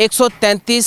133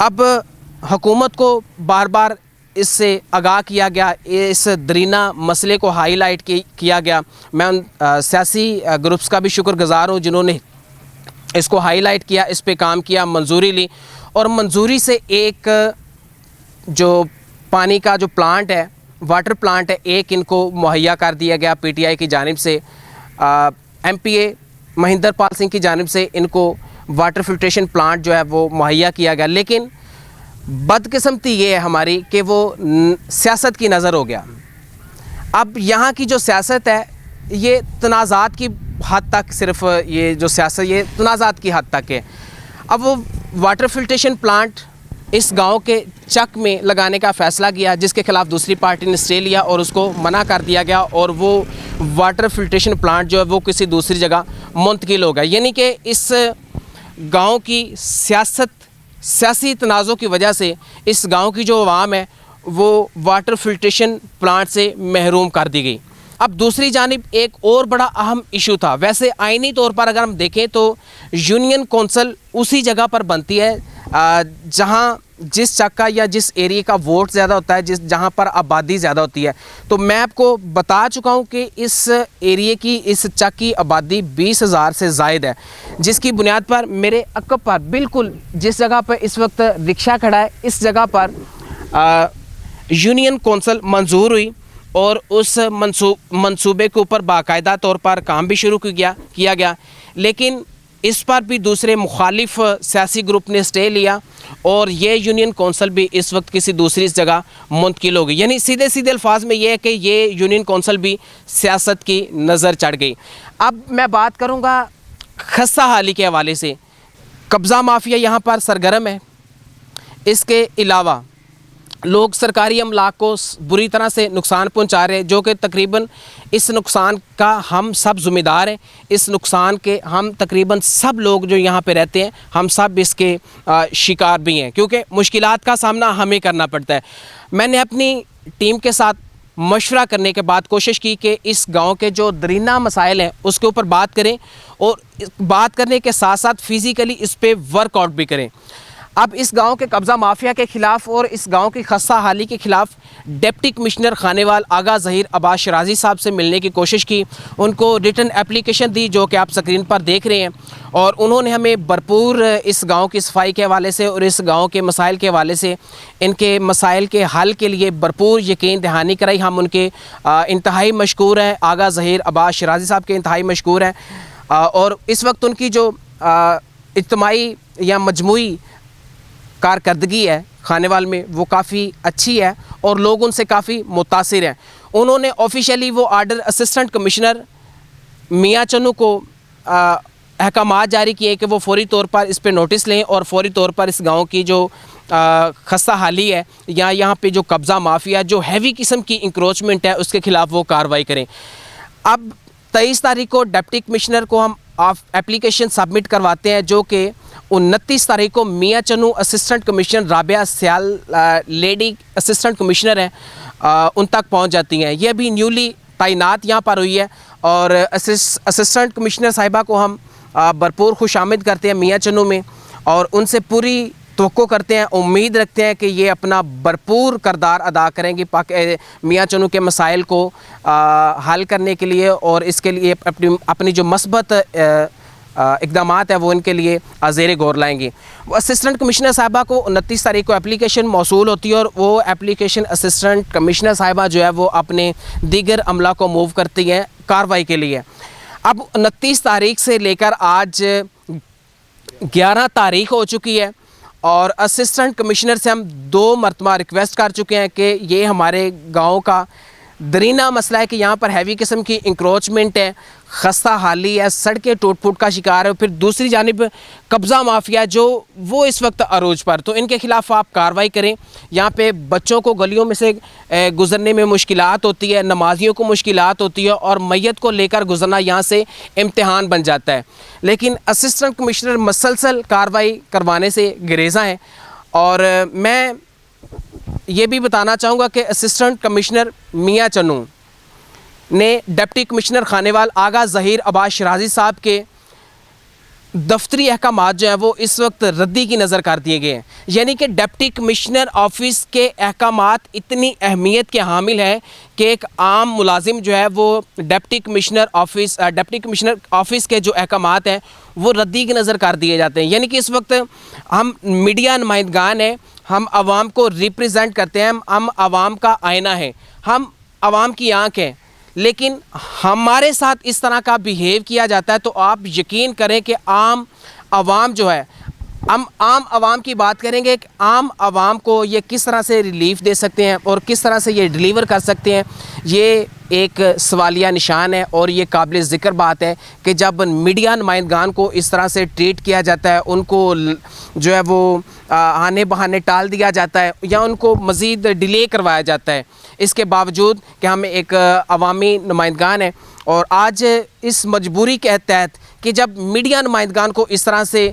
اب حکومت کو بار بار اس سے آگاہ کیا گیا, اس درینہ مسئلے کو ہائی لائٹ کیا گیا. میں ان سیاسی گروپس کا بھی شکر گزار ہوں جنہوں نے اس کو ہائی لائٹ کیا, اس پہ کام کیا, منظوری لی, اور منظوری سے ایک جو پانی کا جو پلانٹ ہے, واٹر پلانٹ ہے, ایک ان کو مہیا کر دیا گیا پی ٹی آئی کی جانب سے. ایم پی اے مہندر پال سنگھ کی جانب سے ان کو واٹر فلٹریشن پلانٹ جو ہے وہ مہیا کیا گیا. لیکن بدقسمتی یہ ہے ہماری کہ وہ سیاست کی نظر ہو گیا. اب یہاں کی جو سیاست ہے یہ تنازعات کی حد تک, صرف یہ جو سیاست یہ تنازعات کی حد تک ہے. اب وہ واٹر فلٹریشن پلانٹ اس گاؤں کے چک میں لگانے کا فیصلہ کیا, جس کے خلاف دوسری پارٹی نے اسٹے لیا اور اس کو منع کر دیا گیا, اور وہ واٹر فلٹریشن پلانٹ جو ہے وہ کسی دوسری جگہ منتقل ہو گیا. یعنی کہ اس گاؤں کی سیاسی تنازع کی وجہ سے اس گاؤں کی جو عوام ہے وہ واٹر فلٹریشن پلانٹ سے محروم کر دی گئی. اب دوسری جانب ایک اور بڑا اہم ایشو تھا. ویسے آئینی طور پر اگر ہم دیکھیں تو یونین کونسل اسی جگہ پر بنتی ہے جہاں جس چک کا یا جس ایریے کا ووٹ زیادہ ہوتا ہے, جہاں پر آبادی زیادہ ہوتی ہے. تو میں آپ کو بتا چکا ہوں کہ اس ایریے کی, اس چک کی آبادی 20,000 سے زائد ہے, جس کی بنیاد پر میرے عقب پر بالکل جس جگہ پر اس وقت رکشہ کھڑا ہے اس جگہ پر یونین کونسل منظور ہوئی, اور اس منصوبے کے اوپر باقاعدہ طور پر کام بھی شروع کیا گیا. لیکن اس پر بھی دوسرے مخالف سیاسی گروپ نے اسٹے لیا, اور یہ یونین کونسل بھی اس وقت کسی دوسری جگہ منتقل ہو گئی. یعنی سیدھے الفاظ میں یہ ہے کہ یہ یونین کونسل بھی سیاست کی نظر چڑھ گئی. اب میں بات کروں گا خستہ حالی کے حوالے سے. قبضہ مافیا یہاں پر سرگرم ہے. اس کے علاوہ لوگ سرکاری املاک کو بری طرح سے نقصان پہنچا رہے ہیں, جو کہ تقریباً اس نقصان کا ہم سب ذمہ دار ہیں. اس نقصان کے ہم تقریباً سب لوگ جو یہاں پہ رہتے ہیں ہم سب اس کے شکار بھی ہیں, کیونکہ مشکلات کا سامنا ہمیں کرنا پڑتا ہے. میں نے اپنی ٹیم کے ساتھ مشورہ کرنے کے بعد کوشش کی کہ اس گاؤں کے جو درینہ مسائل ہیں اس کے اوپر بات کریں, اور بات کرنے کے ساتھ ساتھ فزیکلی اس پہ ورک آؤٹ بھی کریں. اب اس گاؤں کے قبضہ مافیا کے خلاف اور اس گاؤں کی خستہ حالی کے خلاف ڈپٹی کمشنر خانیوال آغا ظہیر عباس شرازی صاحب سے ملنے کی کوشش کی. ان کو ریٹن اپلیکیشن دی جو کہ آپ سکرین پر دیکھ رہے ہیں, اور انہوں نے ہمیں بھرپور اس گاؤں کی صفائی کے حوالے سے اور اس گاؤں کے مسائل کے حوالے سے ان کے مسائل کے حل کے لیے بھرپور یقین دہانی کرائی. ہم ان کے انتہائی مشکور ہیں, آغا ظہیر عباس شرازی صاحب کے انتہائی مشکور ہیں, اور اس وقت ان کی جو اجتماعی یا مجموعی کارکردگی ہے خانیوال میں وہ کافی اچھی ہے, اور لوگ ان سے کافی متاثر ہیں. انہوں نے آفیشیلی وہ آرڈر اسسٹنٹ کمشنر میاں چنو کو احکامات جاری کیے کہ وہ فوری طور پر اس پہ نوٹس لیں, اور فوری طور پر اس گاؤں کی جو خستہ حالی ہے یا یہاں پہ جو قبضہ مافیا جو ہیوی قسم کی انکروچمنٹ ہے اس کے خلاف وہ کارروائی کریں. اب 23 تاریخ کو ڈپٹی کمشنر کو ہم اپلیکیشن سبمٹ کرواتے ہیں, جو کہ 29 تاریخ کو میاں چنو اسسٹنٹ کمشنر رابعہ سیال لیڈی اسسٹنٹ کمشنر ہیں ان تک پہنچ جاتی ہیں. یہ بھی نیولی تعینات یہاں پر ہوئی ہے, اور اسسٹنٹ کمشنر صاحبہ کو ہم بھرپور خوش آمد کرتے ہیں میاں چنو میں, اور ان سے پوری توقع کرتے ہیں, امید رکھتے ہیں کہ یہ اپنا بھرپور کردار ادا کریں گی میاں چنو کے مسائل کو حل کرنے کے لیے, اور اس کے لیے اپنی جو مثبت اقدامات ہیں وہ ان کے لیے زیر غور لائیں گے. وہ اسسٹنٹ کمشنر صاحبہ کو 29 تاریخ کو اپلیکیشن موصول ہوتی ہے, اور وہ اپلیکیشن اسسٹنٹ کمشنر صاحبہ جو ہے وہ اپنے دیگر عملہ کو موو کرتی ہیں کارروائی کے لیے. اب 29 تاریخ سے لے کر آج 11 تاریخ ہو چکی ہے, اور اسسٹنٹ کمشنر سے ہم 2 مرتبہ ریکویسٹ کر چکے ہیں کہ یہ ہمارے گاؤں کا درینہ مسئلہ ہے کہ یہاں پر ہیوی قسم کی انکروچمنٹ ہے, خستہ حالی ہے, سڑکیں ٹوٹ پھوٹ کا شکار ہے, پھر دوسری جانب قبضہ مافیا جو وہ اس وقت عروج پر, تو ان کے خلاف آپ کارروائی کریں. یہاں پہ بچوں کو گلیوں میں سے گزرنے میں مشکلات ہوتی ہے, نمازیوں کو مشکلات ہوتی ہے, اور میت کو لے کر گزرنا یہاں سے امتحان بن جاتا ہے. لیکن اسسٹنٹ کمشنر مسلسل کارروائی کروانے سے گریزاں ہیں, اور میں یہ بھی بتانا چاہوں گا کہ اسسٹنٹ کمشنر میاں چنو نے ڈپٹی کمشنر خانیوال آغا ظہیر عباس شرازی صاحب کے دفتری احکامات جو ہیں وہ اس وقت ردی کی نظر کر دیے گئے ہیں، یعنی کہ ڈپٹی کمشنر آفس کے احکامات اتنی اہمیت کے حامل ہیں کہ ایک عام ملازم جو ہے وہ ڈپٹی کمشنر آفس کے جو احکامات ہیں وہ ردی کی نظر کر دیے جاتے ہیں۔ یعنی کہ اس وقت ہم میڈیا نمائندگان ہیں، ہم عوام کو ریپریزنٹ کرتے ہیں، ہم عوام کا آئینہ ہیں، ہم عوام کی آنکھ ہیں، لیکن ہمارے ساتھ اس طرح کا بیہیو کیا جاتا ہے تو آپ یقین کریں کہ عام عوام جو ہے، ہم عام عوام کی بات کریں گے کہ عام عوام کو یہ کس طرح سے ریلیف دے سکتے ہیں اور کس طرح سے یہ ڈیلیور کر سکتے ہیں، یہ ایک سوالیہ نشان ہے۔ اور یہ قابل ذکر بات ہے کہ جب میڈیا نمائندگان کو اس طرح سے ٹریٹ کیا جاتا ہے، ان کو جو ہے وہ آنے بہانے ٹال دیا جاتا ہے یا ان کو مزید ڈیلے کروایا جاتا ہے، اس کے باوجود کہ ہم ایک عوامی نمائندگان ہیں، اور آج اس مجبوری کے تحت کہ جب میڈیا نمائندگان کو اس طرح سے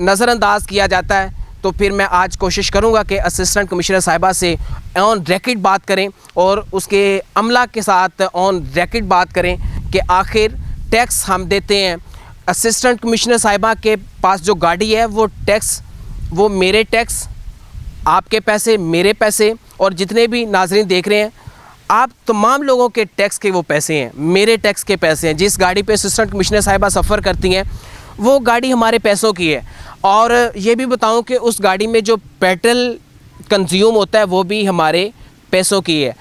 نظر انداز کیا جاتا ہے، تو پھر میں آج کوشش کروں گا کہ اسسٹنٹ کمشنر صاحبہ سے آن ریکارڈ بات کریں اور اس کے عملہ کے ساتھ آن ریکارڈ بات کریں کہ آخر ٹیکس ہم دیتے ہیں۔ اسسٹنٹ کمشنر صاحبہ کے پاس جو گاڑی ہے وہ ٹیکس، وہ میرے ٹیکس، آپ کے پیسے، میرے پیسے، اور جتنے بھی ناظرین دیکھ رہے ہیں آپ تمام لوگوں کے ٹیکس کے وہ پیسے ہیں، میرے ٹیکس کے پیسے ہیں۔ جس گاڑی پہ اسسٹنٹ کمشنر صاحبہ سفر کرتی ہیں وہ گاڑی ہمارے پیسوں کی ہے، اور یہ بھی بتاؤں کہ اس گاڑی میں جو پیٹرول کنزیوم ہوتا ہے وہ بھی ہمارے پیسوں کی ہے۔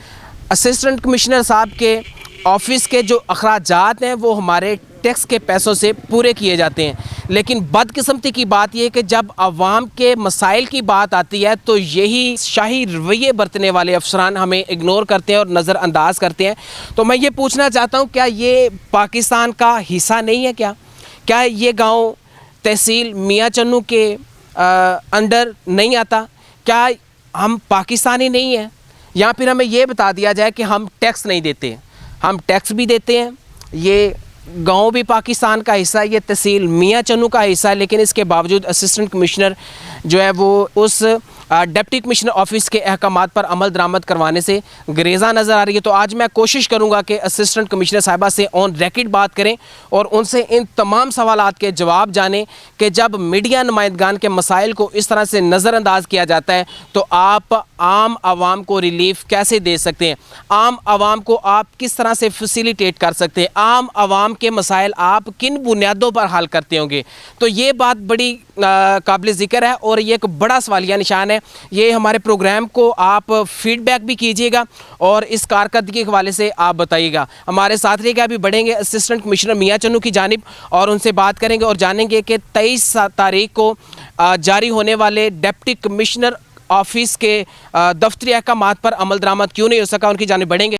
اسسٹنٹ کمشنر صاحب کے آفس کے جو اخراجات ہیں وہ ہمارے ٹیکس کے پیسوں سے پورے کیے جاتے ہیں، لیکن بدقسمتی کی بات یہ ہے کہ جب عوام کے مسائل کی بات آتی ہے تو یہی شاہی رویے برتنے والے افسران ہمیں اگنور کرتے ہیں اور نظر انداز کرتے ہیں۔ تو میں یہ پوچھنا چاہتا ہوں، کیا یہ پاکستان کا حصہ نہیں ہے؟ کیا یہ گاؤں تحصیل میاں چنو کے انڈر نہیں آتا؟ کیا ہم پاکستانی نہیں ہیں؟ یا پھر ہمیں یہ بتا دیا جائے کہ ہم ٹیکس نہیں دیتے ہیں؟ ہم ٹیکس بھی دیتے ہیں، یہ گاؤں بھی پاکستان کا حصہ ہے، یہ تحصیل میاں چنو کا حصہ ہے، لیکن اس کے باوجود اسسٹنٹ کمشنر جو ہے وہ اس ڈپٹی کمشنر آفس کے احکامات پر عمل درآمد کروانے سے گریزاں نظر آ رہی ہے۔ تو آج میں کوشش کروں گا کہ اسسٹنٹ کمشنر صاحبہ سے آن ریکارڈ بات کریں اور ان سے ان تمام سوالات کے جواب جانیں کہ جب میڈیا نمائندگان کے مسائل کو اس طرح سے نظر انداز کیا جاتا ہے تو آپ عام عوام کو ریلیف کیسے دے سکتے ہیں، عام عوام کو آپ کس طرح سے فیسیلیٹیٹ کر سکتے ہیں، عام عوام کے مسائل آپ کن بنیادوں پر حل کرتے ہوں گے۔ تو یہ بات بڑی قابل ذکر ہے اور یہ ایک بڑا سوالیہ نشان ہے۔ یہ ہمارے پروگرام کو آپ فیڈ بیک بھی کیجیے گا اور اس کارکردگی کے حوالے سے آپ بتائیے گا۔ ہمارے ساتھ رہے گا، ابھی بڑھیں گے اسسٹنٹ کمشنر میاں چنو کی جانب اور ان سے بات کریں گے اور جانیں گے کہ 23 تاریخ کو جاری ہونے والے ڈپٹی کمشنر آفس کے دفتری احکامات پر عمل درآمد کیوں نہیں ہو سکا۔ ان کی جانب بڑھیں گے۔